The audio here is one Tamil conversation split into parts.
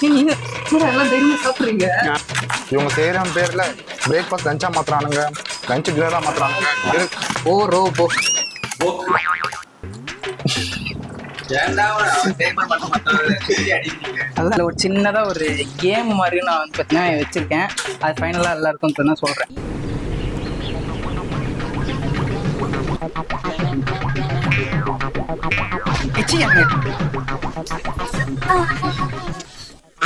நீங்க எல்லாம் தைரியமா சாப்பிடுறீங்க. இவங்க செய்யற பேர்ல பிரேக்ஃபாஸ்ட் லஞ்சா மாத்துறானுங்க, லஞ்ச் டின்னரா மாத்துறானுங்க. ஓ ரோபோ அதுல ஒரு சின்னதா ஒரு கேம் மாதிரியும் நான் வந்து பார்த்தீங்கன்னா வச்சிருக்கேன். அது ஃபைனலா எல்லாருக்கும் இப்போ தான் சொல்றேன்.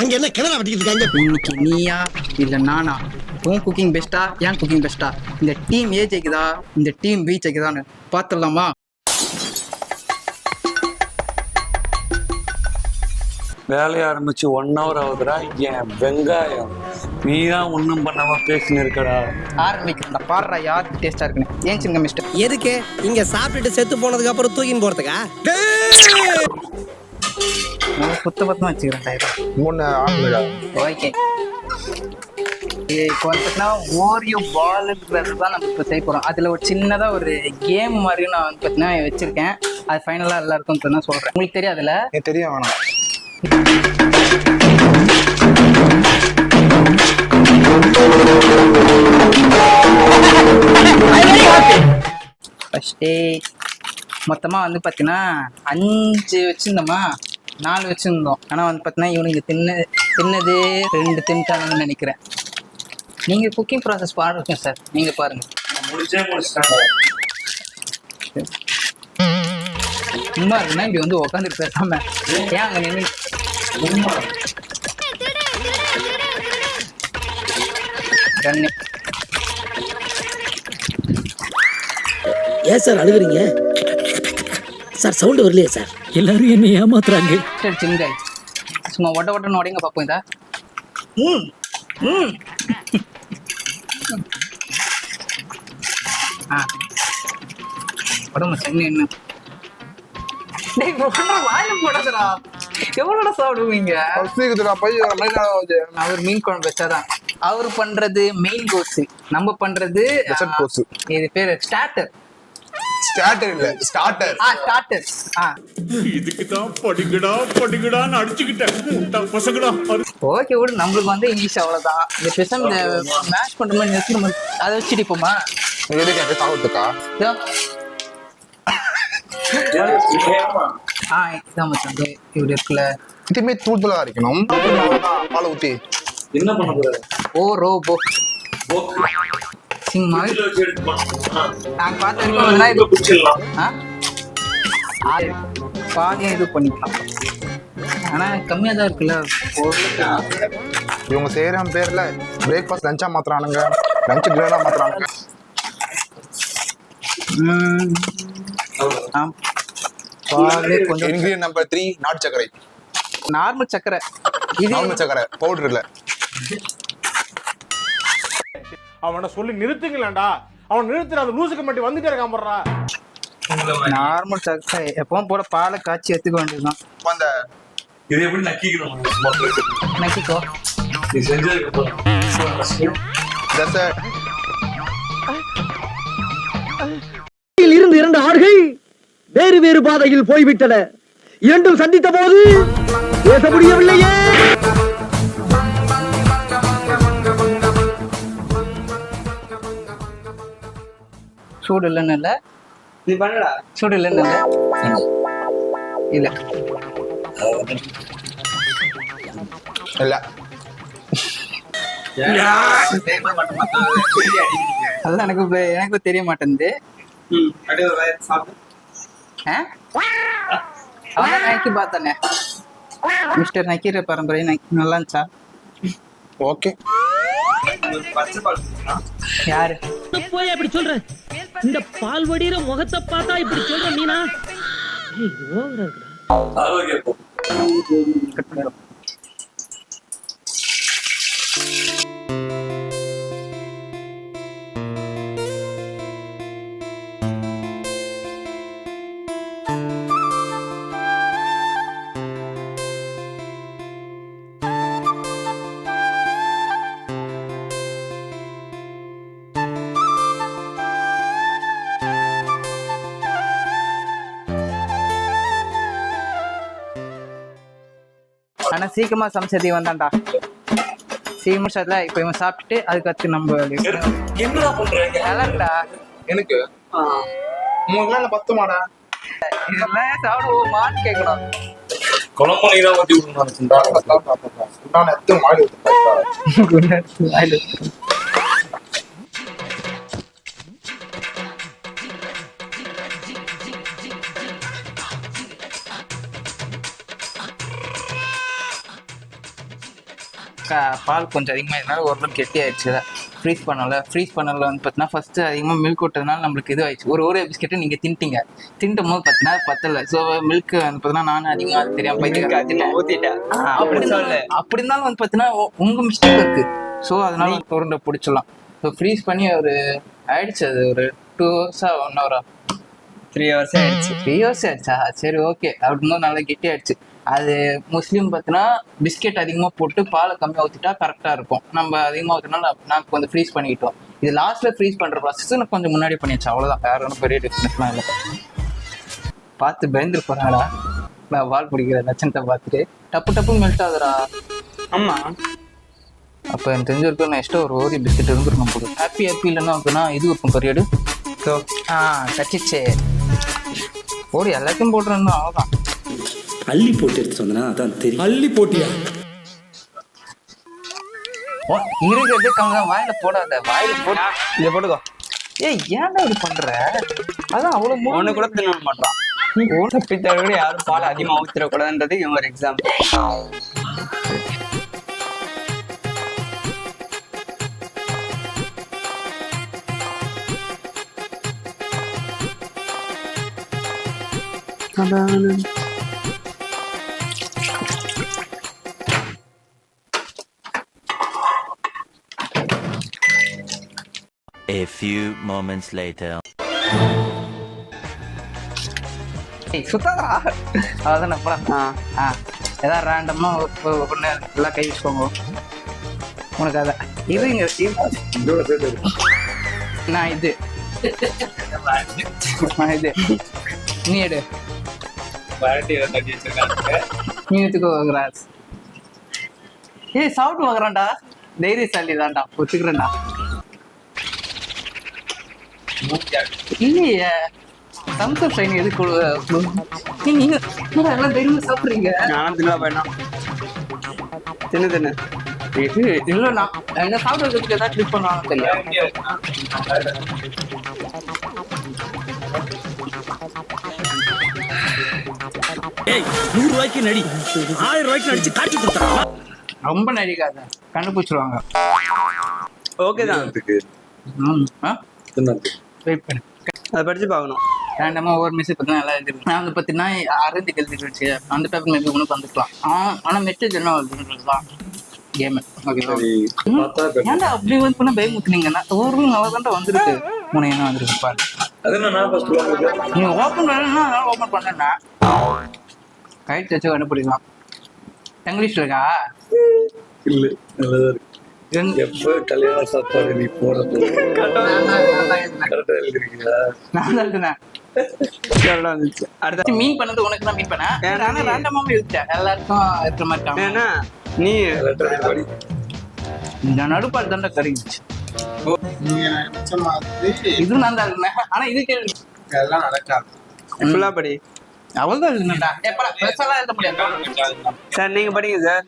அங்க என்ன கிணறு வட்டிக்கிட்டு இருக்காங்க? இன்னைக்கு நீயா இல்ல நானா, உன் குக்கிங் பெஸ்டா ஏன் குக்கிங் பெஸ்டா, இந்த டீம் ஏ ஜெயிக்குதா இந்த டீம் பி ஜெயிக்குதான்னு பார்த்துடலாமா? வேலையை ஆரம்பிச்சு 1 hour ஆகுதுடா. ஏன் வெங்காயம் நீ தான் ஒன்றும் பண்ணாம பேசின்னு இருக்கடா. ஆரம்பிக்கிறேன் பாடுறா யார் டேஸ்டா இருக்குன்னு. ஏன் சின்ன மிஸ்டர் எதுக்கு இங்க சாப்பிட்டுட்டு செத்து போனதுக்கு அப்புறம் தூக்கின்னு போறதுக்கா? சுத்த பத்தமா வச்சுக்கிறேன். 3 ஆளுடா. ஓகே இப்போ வந்துட்டுனா ஓரியோ பாலுங்கிறது தான் நம்ம இப்போ செய்ய போகிறோம். அதில் ஒரு சின்னதாக ஒரு கேம் மாதிரியும் நான் வந்து பார்த்தீங்கன்னா வச்சுருக்கேன். அது ஃபைனலாக எல்லாருக்கும் இப்போ தான் சொல்கிறேன். உங்களுக்கு தெரியாதுல்ல? தெரியும் வேணாம். ஃபஸ்ட்டே மொத்தமாக வந்து பார்த்தீங்கன்னா 5 வச்சுருந்தோமா, 4 வச்சுருந்தோம். ஆனால் வந்து பார்த்தீங்கன்னா இவனுக்கு தின்னது 2 தின்ட்டாங்கன்னு நினைக்கிறேன். நீங்கள் குக்கிங் ப்ராசஸ் பாருங்க சார், நீங்கள் பாருங்கள். சும்மா இருக்குன்னா இப்படி வந்து உட்காந்துட்டு பேசாம ஏன் அங்கே நின்று ஏன் சார் அழுகுறீங்க? சார் சவுண்ட் வரலையே சார். எல்லாரும் என்ன ஏமாத்துறாங்க. சிங்காய் சும்மா ஒட்ட உடைங்க பார்ப்போம். இதா உடம்பு சென்னை என்ன வாயில போடாதடா. எவ்வளோட சாப்பிடுவீங்க? அவர் மீன் குழம்பு வச்சாதான். அவர் பண்றது மெயின் கோர்ஸ், நம்ம பண்றது இது பேரு ஸ்டார்டர். ஸ்டார்டர் இல்ல ஸ்டார்டர். ஸ்டார்டர். இதுக்கு தான் படிங்கடான்னு அடிச்சுக்கிட்டேன் பசங்களா. ஓகே விடு, நம்மளுக்கு வந்து இங்கிலீஷ் அவ்வளவுதான். இந்த பெசம் இந்த மேட்ச் பண்ற மாதிரி நிறுத்தி நம்ம அதை வச்சுட்டு இப்போமா சாப்பிட்டுக்கா. இதான் மச்சான் இப்படி இருக்குல்ல. இதுமே தூள்தலா அரைக்கணும். பாலை ஊத்தி என்ன பண்ண போற? ஓ ரோபோ சிங் மாதிரி நாங்க பார்த்து பாதியம் இது பண்ணிக்கலாம். ஆனா கம்மியா தான் இருக்குல்ல. இவங்க செய்யற பேர்ல பிரேக்ஃபாஸ்ட் லஞ்சா மாத்துறானுங்க, லஞ்ச் டின்னரா மாத்துறானுங்க. கொஞ்சம் இன்கிரியன்ட் நம்பர் 3 நாட்டு சர்க்கரை. நார்மல் சர்க்கரை. இது நார்மல் சர்க்கரை பவுடர் இல்ல. அவனை சொல்லி நிறுத்துங்களேன்டா. அவன் நிறுத்துறாது லூசுக்கு மட்டும் வந்துட்டே இருக்கான் போடுறா. நார்மல் சர்க்கரை எப்பவும் போல பாலை காய்ச்சி எடுத்துக்க வேண்டியதுதான். அந்த இது எப்படி நக்கிக்கணும்? நக்கிக்கோ. நீ செஞ்சதுக்கு இருந்து 2 ஆறுகள் வேறு வேறு பாதையில் போய்விட்டன. இரண்டும் சந்தித்த போது பேச முடியவில்லையே. சூடு இல்லைன்னு இல்லை, நீ பண்ணடா. சூடு இல்லைன்னு இல்லை இல்ல அதெல்லாம் எனக்கு தெரிய மாட்டேங்குது. அவன் நக்கி பார்த்தானே மிஸ்டர் நக்கீர பரம்பரை நல்லா இருந்துச்சா? ஓகே. யாரு போய் அப்படி சொல்ற? இந்த பால் வடிகிற முகத்தை பார்த்தா இப்படி சொல்ற மீனா? ஆனா அவன் சீக்கிரமா சமைச்சது வந்தான்டா சீக்கிரமா இப்போ இவன் சாப்பிட்டுட்டு அதுக்கடுத்து நம்ம என்னடா பண்றீங்க? நல்லாடா எனக்கு 3 நாள் 10 மாடா இதெல்லாம் சாப்பிடுவோமான்னு கேட்கணும். குழம்பு நீ தான் ஊத்தி விடணும். சுண்டான எத்தனை மாடு பால் கொஞ்சம் அதிகமாக இருந்தாலும் ஓரளவுக்கு கெட்டி ஆயிடுச்சு. ஃப்ரீஸ் பண்ணல வந்து பார்த்தீங்கன்னா ஃபர்ஸ்ட் அதிகமாக மில்க் விட்டதுனால நம்மளுக்கு இது ஆயிடுச்சு. ஒரு பிஸ்கெட்டு நீங்கள் தின்ட்டும் போது பார்த்தீங்கன்னா பத்தல. ஸோ மில்க் வந்து பார்த்தீங்கன்னா நானும் அதிகமாக அது தெரியாமல் போயிட்டு ஊற்றிட்டேன். அப்படி இருந்தாலும் வந்து பார்த்தீங்கன்னா உங்கள் மிஸ்டேக் இருக்கு. ஸோ அதனால உருண்டை பிடிச்சிடலாம். ஸோ ஃப்ரீஸ் பண்ணி ஆயிடுச்சு. அது ஒரு 2 hours 1 hour 3 hours ஆயிடுச்சு. 3 hours ஆயிடுச்சா? சரி ஓகே. அப்படிங்கும்போது நல்லா கெட்டி ஆயிடுச்சு. அது முஸ்லீம் பார்த்தீங்கன்னா பிஸ்கெட் அதிகமாக போட்டு பாலை கம்மியாக ஊற்றிட்டா கரெக்டாக இருக்கும். நம்ம அதிகமாக ஊற்றினால நான் கொஞ்சம் ஃப்ரீஸ் பண்ணிக்கிட்டோம். இது லாஸ்ட்டில் ஃப்ரீஸ் பண்ணுற ப்ராசஸ் நான் கொஞ்சம் முன்னாடி பண்ணியாச்சு. அவ்வளோதான், வேறு ஒன்றும் பெரிய டிஃப்ரென்ஸ்லாம் இல்லை. பார்த்து பயந்துட்டு போகிறாடா நான் பால் பிடிக்கிற லட்சணத்தை பார்த்துட்டு. டப்புன்னு மெல்ட் ஆகுதுடா. ஆமாம், அப்போ எனக்கு தெரிஞ்சிருக்கும் நான் எக்ஸ்ட்ரா ஒரு பிஸ்கெட் இருந்துருக்கும் போது. ஹாப்பி இல்லைன்னா அப்படின்னா இது இருக்கும் பரியடு. ஸோ கச்சிச்சு ஓடி எல்லாத்தையும் போட்டுருந்தோம். அவ்வளோதான். அள்ளி போட்டு எடுத்து வந்தனா அதான் தெரியும். அள்ளி போட்டியா? இருக்கிறது கம்மிதான். வாயில போடாத. வாயில போட்டா இதை போட்டுக்கோ. ஏய் ஏன்டா இப்படி பண்ற? அதான் அவ்வளவு ஒண்ணு கூட தின்ன மாட்டான். தப்பித்தவர்கள் யாரும் பால் அதிகமாக ஊத்திடக்கூடாதுன்றது இவன் ஒரு example. A few moments later. சுத்தாதா? அதான் ஏதாவது ரேண்டமா ஒன்று எல்லாம் கை வச்சுக்கோங்க. உனக்கு அதான் இது நான் இது நீ எடு. நீ எடுத்துக்கோ. ஏய் சாப்பிட்டு வாங்குறான்டா. தைரியசாலி தான்டா, ஒத்துக்கிறேன்டா. இல்லையே தம்ஸ்அப் சைன் எதுக்கு நீங்க எல்லாம் தைரியமா சாப்பிடுறீங்க? நானும் தின்னா வேணாம். தின்னு இது இல்லைண்ணா என்ன சாப்பிட்றதுக்கு ஏதாவது ட்ரிப் பண்ணுவாங்க தெரியும். ஏய் 100 ரூபாய்க்கு நடி 1000 ரூபாய்க்கு நடிச்சு காட்சி கொடுத்தாங்க. ரொம்ப நடிக்காத, கண்டுபிடிச்சிருவாங்க. ஓகே தான். வெயிட் பண்ணு, அதை படிச்சு பார்க்கணும். ரேண்டமாக ஒவ்வொரு மிஸ் பற்றி நல்லா எழுதிருக்கு. நான் வந்து பார்த்தீங்கன்னா அரேஞ்ச் எழுதிட்டு வச்சு அந்த பேப்பர் மேபி உனக்கு வந்துக்கலாம். ஆனால் மெசேஜ் என்ன வருதுன்றது தான் கேமு. ஓகே ஏன்டா அப்படி வந்து பண்ணால் பயமுத்துனீங்கன்னா ஒரு நல்லா தான்டா வந்துருக்கு. உனக்கு என்ன வந்துருக்கு பாரு. நீ ஓப்பன் பண்ணா ஓப்பன் பண்ணா கைட் வச்சு கண்டுபிடிக்கலாம். இங்கிலீஷ் இருக்கா? இல்லை, நல்லதா இருக்கு. எப்போ கல்யாண சாப்பாடு நீ போறது அடுத்த மீன் பண்ணது உனக்கு தான் மீன் பண்ணேன். ஆனா ரேண்டமாவே எழுதிட்டேன். எல்லாருக்கும் இருக்கிற மாதிரி ஏன்னா நீ இந்த நடுப்பாடு தாண்டா கறிச்சு. இது நான் தான் இருந்தேன். ஆனா இது கேள்வி எல்லாம் நடக்காது. ஃபுல்லா படி. அவள் தான் எழுதுனடா. பெருசாலாம் எழுத முடியாது சார். நீங்க படிங்க சார்.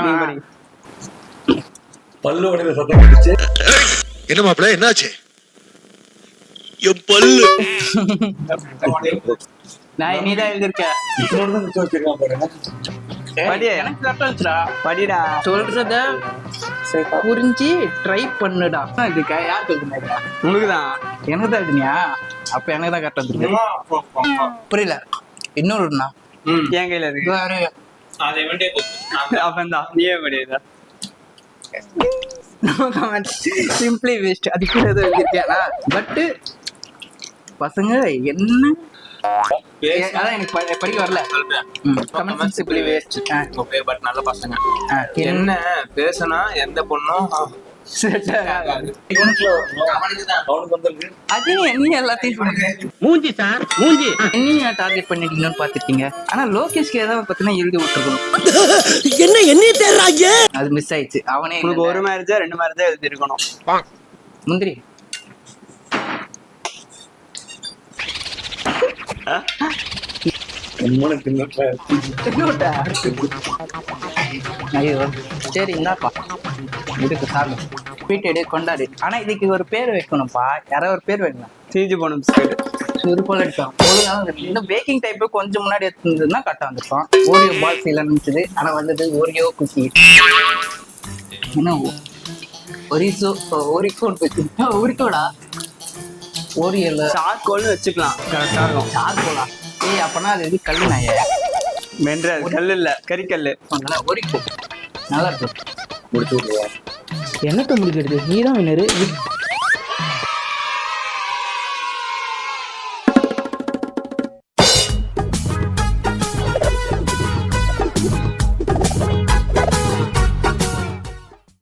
நீங்க படிங்க. பல்லு உடையில சத்தம் வந்துச்சு. என்ன மாப்பிள்ள என்னாச்சு? என் பல்லு நான் நீதான் எழுதிருக்க. எனக்கு கரெக்டா இருந்துச்சுடா. படிடா, சொல்றத புரிஞ்சு ட்ரை பண்ணுடா. இதுக்கா யாருக்கு எழுதுனா? உனக்குதான். எனக்கு தான் எழுதுனியா? அப்ப எனக்கு தான் கரெக்டா இருக்கு. புரியல. இன்னொருண்ணா என் கையில இருக்கு. அப்பந்தா நீயே படிடா. Simply waste. அதுக்கு ஏதோ எழுதிருக்கியானா? பட் பசங்க என்ன அதான் எனக்கு படிக்க வரல. Comment simply waste. Okay, but நல்ல பசங்க. என்ன பேசினா எந்த பொண்ணும் அவனுக்கு வந்திருக்கு. அது நீ எல்லாத்தையும் சொல்லுங்க. மூஞ்சி சார் மூஞ்சி. என்னையும் டார்கெட் பண்ணிட்டீங்கன்னு பாத்துட்டீங்க. ஆனா லோகேஷ்க்கு ஏதாவது பாத்தீங்கன்னா எழுதி விட்டுருக்கணும். என்ன தேடுறாங்க? அது மிஸ் ஆயிடுச்சு. அவனே உங்களுக்கு ஒரு மேரேஜா 2 மேரேஜா எழுதி இருக்கணும். முந்திரி உண்மையான தின்னுட்டா. ஐயோ சரி இந்தாப்பா இதுக்கு சாமி ஸ்வீட் எடு கொண்டாடு. ஆனா இதுக்கு ஒரு பேர் வைக்கணும்ப்பா. யாராவது ஒரு பேர் வைக்கலாம். சீஜி போனும் பிஸ்கட். இது போல எடுத்தோம். இன்னும் பேக்கிங் டைப் கொஞ்சம் முன்னாடி எடுத்துருந்ததுன்னா கரெக்டாக வந்திருக்கோம். ஓரியோ பால்ஸ் இல்லை இருந்துச்சு. ஆனா வந்தது ஓரியோ குக்கி. என்ன ஒரிக்கோடா ஓரியோல சார்கோல்னு வச்சுக்கலாம். கரெக்டா இருக்கும். சார்கோலா? ஏய் அப்பனா அது இது கல்லு நாய. மென்ரல் கல் இல்ல கறிக்கல்லு. ஒரிக்கோ நல்லா இருக்கும். முடிச்சு விட்டுருவா. என்னத்த முடிக்கிறது? நீ தான் வினரு.